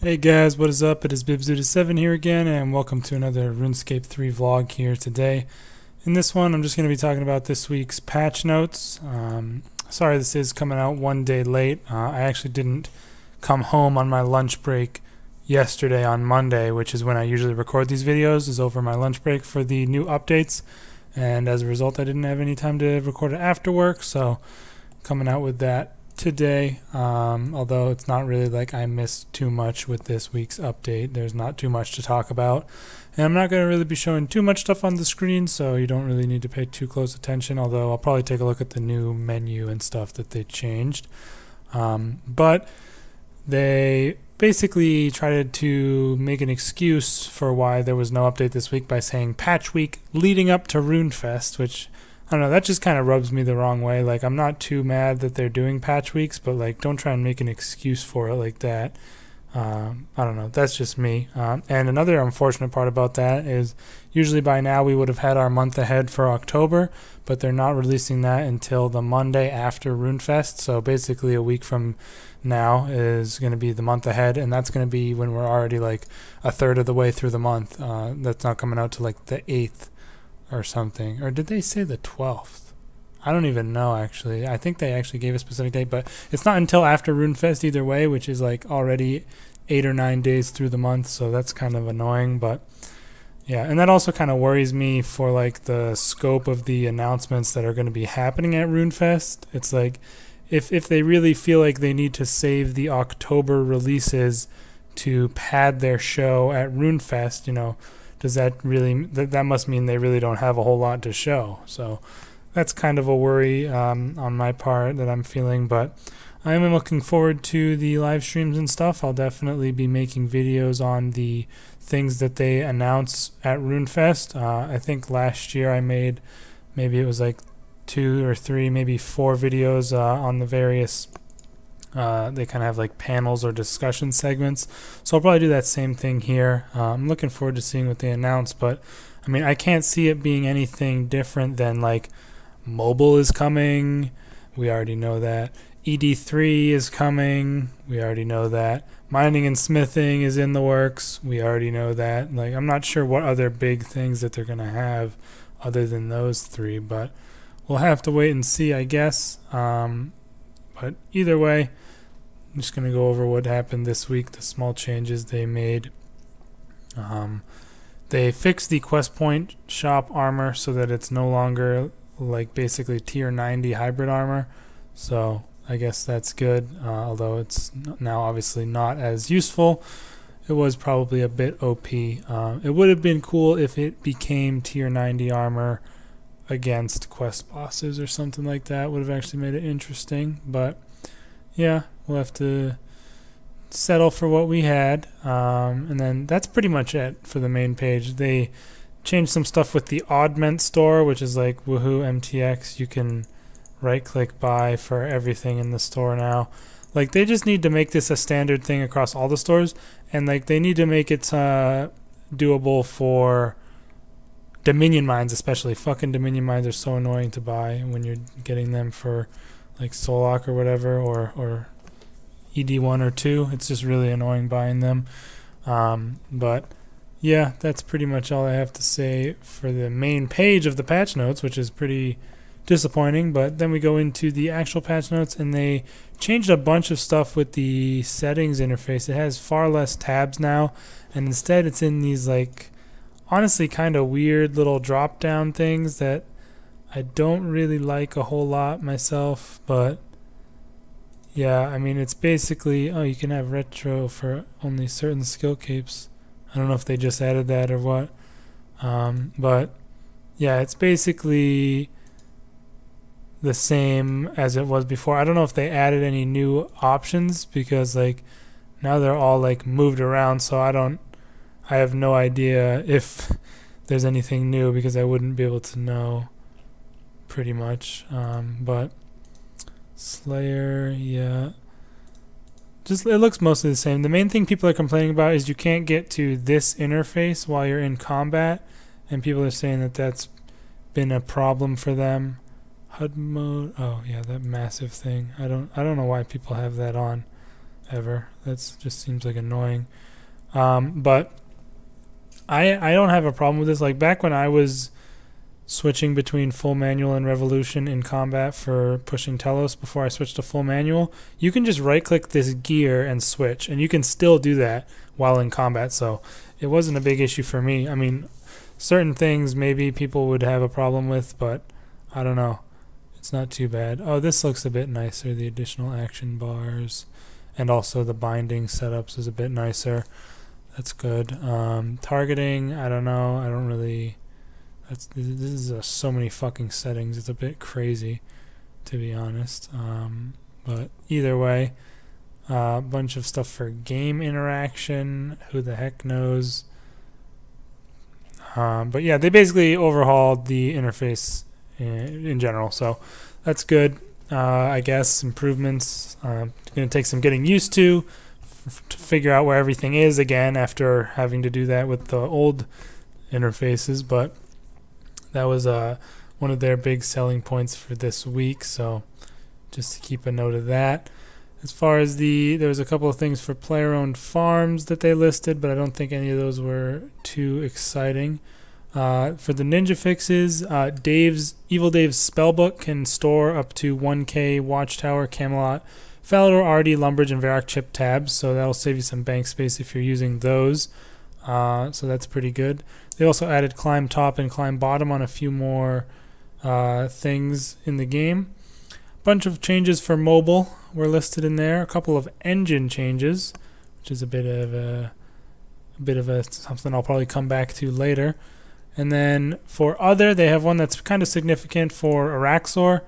Hey guys, what is up? It is Bibzuda7 here again, and welcome to another RuneScape 3 vlog here today. In this one, I'm just going to be talking about this week's patch notes. Sorry this is coming out one day late. I actually didn't come home on my lunch break yesterday on Monday, which is when I usually record these videos, is over my lunch break for the new updates. And as a result, I didn't have any time to record it after work, so coming out with that today, although it's not really like I missed too much with this week's update. There's not too much to talk about, and I'm not going to really be showing too much stuff on the screen, so you don't really need to pay too close attention, although I'll probably take a look at the new menu and stuff that they changed. But they basically tried to make an excuse for why there was no update this week by saying patch week leading up to RuneFest, which I don't know, that just kind of rubs me the wrong way. Like, I'm not too mad that they're doing patch weeks, but like, don't try and make an excuse for it like that. I don't know, that's just me. And another unfortunate part about that is usually by now we would have had our month ahead for October, but they're not releasing that until the Monday after RuneFest. So basically a week from now is going to be the month ahead, and that's going to be when we're already like a third of the way through the month. That's not coming out to like the 8th or something. Or did they say the 12th? I don't even know, actually. I think they actually gave a specific date, but it's not until after RuneFest either way, which is like already 8 or 9 days through the month, so that's kind of annoying. But yeah, and that also kind of worries me for like the scope of the announcements that are going to be happening at RuneFest. It's like if they really feel like they need to save the October releases to pad their show at RuneFest, you know, does that really, that must mean they really don't have a whole lot to show. So that's kind of a worry on my part that I'm feeling, but I am looking forward to the live streams and stuff. I'll definitely be making videos on the things that they announce at RuneFest. I think last year I made, maybe it was like 2 or 3, maybe 4 videos on the various they kind of have like panels or discussion segments, so I'll probably do that same thing here. I'm looking forward to seeing what they announce, but I mean, I can't see it being anything different than like mobile is coming, we already know that. ED3 is coming, we already know that. Mining and smithing is in the works, we already know that. Like, I'm not sure what other big things that they're gonna have other than those 3, but we'll have to wait and see, I guess. But either way, I'm just going to go over what happened this week, the small changes they made. They fixed the quest point shop armor so that it's no longer like basically tier 90 hybrid armor. So I guess that's good, although it's now obviously not as useful. It was probably a bit OP. It would have been cool if it became tier 90 armor against quest bosses or something like that. Would have actually made it interesting, but yeah, we'll have to settle for what we had. And then that's pretty much it for the main page. They changed some stuff with the Oddment store, which is like woohoo MTX. You can right click buy for everything in the store now. Like, they just need to make this a standard thing across all the stores, and like they need to make it doable for Dominion mines, especially. Fucking Dominion mines are so annoying to buy when you're getting them for like Solok or whatever, or ED1 or 2. It's just really annoying buying them. But yeah, that's pretty much all I have to say for the main page of the patch notes, which is pretty disappointing. But then we go into the actual patch notes, and they changed a bunch of stuff with the settings interface. It has far less tabs now, and instead it's in these like honestly kind of weird little drop down things that I don't really like a whole lot myself. But yeah, I mean, it's basically, oh, you can have retro for only certain skill capes. I don't know if they just added that or what. But yeah, it's basically the same as it was before. I don't know if they added any new options, because like now they're all like moved around, so I have no idea if there's anything new, because I wouldn't be able to know pretty much. But Slayer, yeah, just it looks mostly the same. The main thing people are complaining about is you can't get to this interface while you're in combat, and people are saying that that's been a problem for them. HUD mode, oh yeah, that massive thing. I don't know why people have that on. ever. That just seems like annoying. But I don't have a problem with this. Like back when I was switching between full manual and revolution in combat for pushing Telos before I switched to full manual, you can just right click this gear and switch, and you can still do that while in combat, so it wasn't a big issue for me. I mean, certain things maybe people would have a problem with, but I don't know. It's not too bad. Oh, this looks a bit nicer, the additional action bars, and also the binding setups is a bit nicer. That's good. Targeting, I don't know. I don't really... this is so many fucking settings. It's a bit crazy, to be honest. But either way, a bunch of stuff for game interaction. Who the heck knows? But yeah, they basically overhauled the interface in general, so that's good. I guess improvements. Going to take some getting used to figure out where everything is again after having to do that with the old interfaces, but that was one of their big selling points for this week, so just to keep a note of that. As far as there was a couple of things for player-owned farms that they listed, but I don't think any of those were too exciting. For the ninja fixes, Evil Dave's spellbook can store up to 1k Watchtower, Camelot, Falador, Ardy, Lumbridge, and Varrock chip tabs, so that'll save you some bank space if you're using those. So that's pretty good. They also added climb top and climb bottom on a few more things in the game. Bunch of changes for mobile were listed in there. A couple of engine changes, which is a bit of something I'll probably come back to later. And then for other, they have one that's kind of significant for Araxor.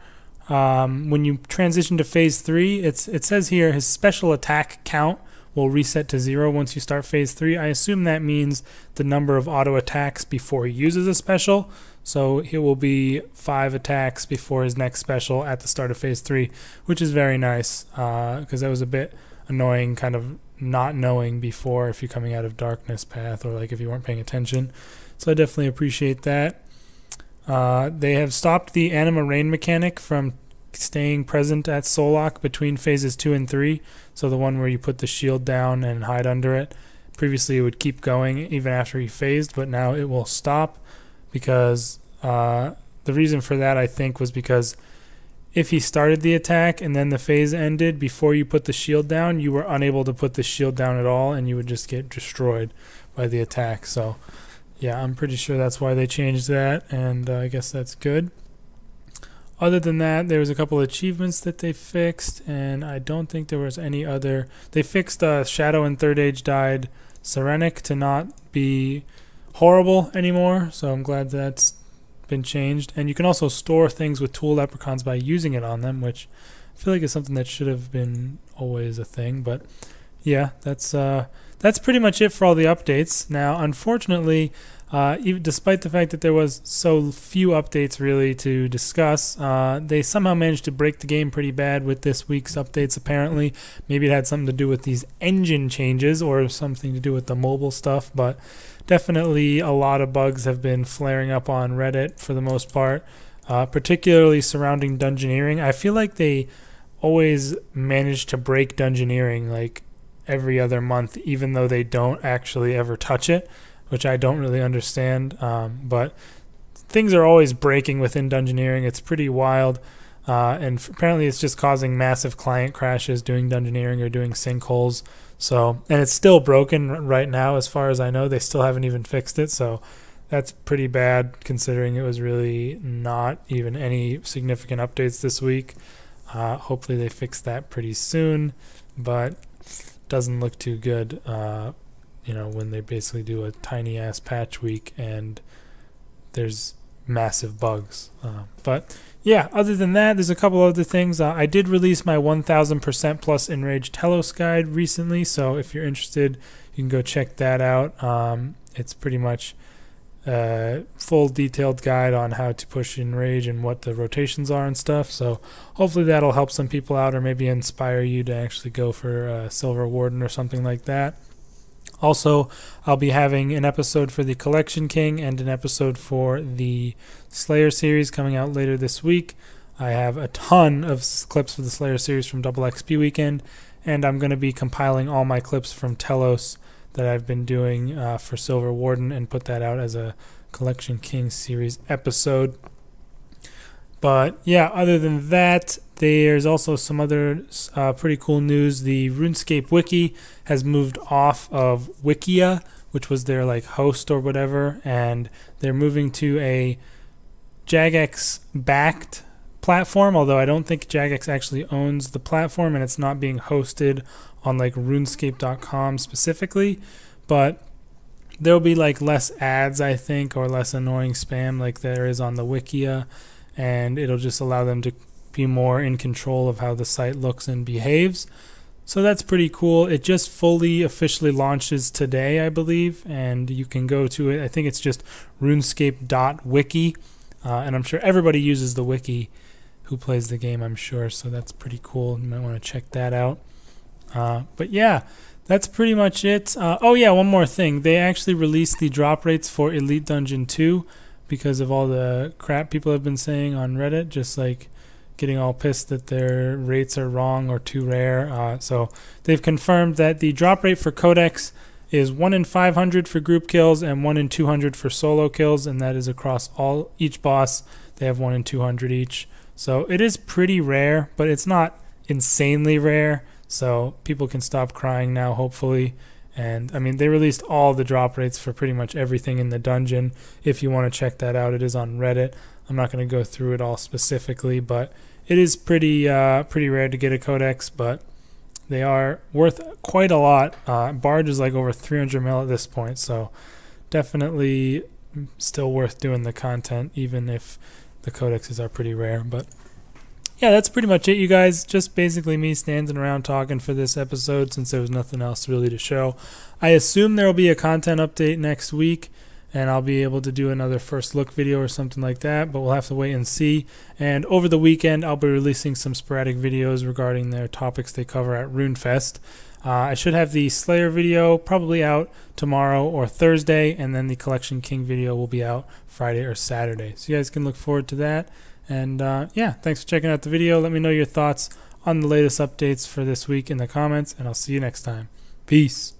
When you transition to phase 3, it says here his special attack count will reset to 0 once you start phase 3. I assume that means the number of auto attacks before he uses a special. So it will be 5 attacks before his next special at the start of phase 3, which is very nice, because that was a bit annoying kind of not knowing before if you're coming out of Darkness Path or like if you weren't paying attention. So I definitely appreciate that. They have stopped the Anima Rain mechanic from staying present at Solok between phases 2 and 3. So the one where you put the shield down and hide under it. Previously it would keep going even after he phased, but now it will stop because the reason for that I think was because if he started the attack and then the phase ended before you put the shield down, you were unable to put the shield down at all and you would just get destroyed by the attack. So yeah, I'm pretty sure that's why they changed that, and I guess that's good. Other than that, there was a couple of achievements that they fixed, and I don't think there was any other. They fixed Shadow and Third Age Died Serenic to not be horrible anymore, so I'm glad that's been changed. And you can also store things with Tool Leprechauns by using it on them, which I feel like is something that should have been always a thing. But yeah, that's pretty much it for all the updates. Now, unfortunately, even despite the fact that there was so few updates really to discuss, they somehow managed to break the game pretty bad with this week's updates apparently. Maybe it had something to do with these engine changes or something to do with the mobile stuff, but definitely a lot of bugs have been flaring up on Reddit for the most part, particularly surrounding dungeoneering. I feel like they always manage to break dungeoneering like every other month, even though they don't actually ever touch it, which I don't really understand. But things are always breaking within dungeoneering. It's pretty wild. And apparently it's just causing massive client crashes doing dungeoneering or doing sinkholes. So, and it's still broken right now as far as I know. They still haven't even fixed it. So that's pretty bad considering it was really not even any significant updates this week. Hopefully they fix that pretty soon, but doesn't look too good, when they basically do a tiny ass patch week and there's massive bugs. But yeah, other than that, there's a couple other things. I did release my 1000% plus Enraged Telos guide recently, so if you're interested, you can go check that out. It's pretty much a full detailed guide on how to push Enrage and what the rotations are and stuff. So hopefully that'll help some people out or maybe inspire you to actually go for a Silver Warden or something like that. Also, I'll be having an episode for the Collection King and an episode for the Slayer series coming out later this week. I have a ton of clips for the Slayer series from Double XP Weekend, and I'm going to be compiling all my clips from Telos that I've been doing for Silver Warden and put that out as a Collection King series episode. But yeah, other than that, there's also some other pretty cool news. The RuneScape wiki has moved off of Wikia, which was their like host or whatever, and they're moving to a Jagex backed platform, although I don't think Jagex actually owns the platform and it's not being hosted on like runescape.com specifically, but there'll be like less ads, I think, or less annoying spam like there is on the Wikia, and it'll just allow them to be more in control of how the site looks and behaves. So that's pretty cool. It just fully officially launches today, I believe, and you can go to it. I think it's just runescape.wiki, and I'm sure everybody uses the wiki who plays the game, I'm sure, so that's pretty cool. You might want to check that out. But yeah, that's pretty much it. Oh yeah, one more thing. They actually released the drop rates for Elite Dungeon 2 because of all the crap people have been saying on Reddit, just like getting all pissed that their rates are wrong or too rare. So they've confirmed that the drop rate for Codex is 1 in 500 for group kills and 1 in 200 for solo kills, and that is across each boss. They have 1 in 200 each. So it is pretty rare, but it's not insanely rare, so people can stop crying now, hopefully. And I mean, they released all the drop rates for pretty much everything in the dungeon. If you want to check that out, it is on Reddit. I'm not going to go through it all specifically, but it is pretty rare to get a Codex, but they are worth quite a lot. Barge is like over 300 mil at this point, so definitely still worth doing the content, even if the codexes are pretty rare. But yeah, that's pretty much it, you guys. Just basically me standing around talking for this episode since there was nothing else really to show. I assume there will be a content update next week, and I'll be able to do another first look video or something like that, but we'll have to wait and see. And over the weekend, I'll be releasing some sporadic videos regarding their topics they cover at RuneFest. I should have the Slayer video probably out tomorrow or Thursday, and then the Collection King video will be out Friday or Saturday. So you guys can look forward to that. And yeah, thanks for checking out the video. Let me know your thoughts on the latest updates for this week in the comments, and I'll see you next time. Peace.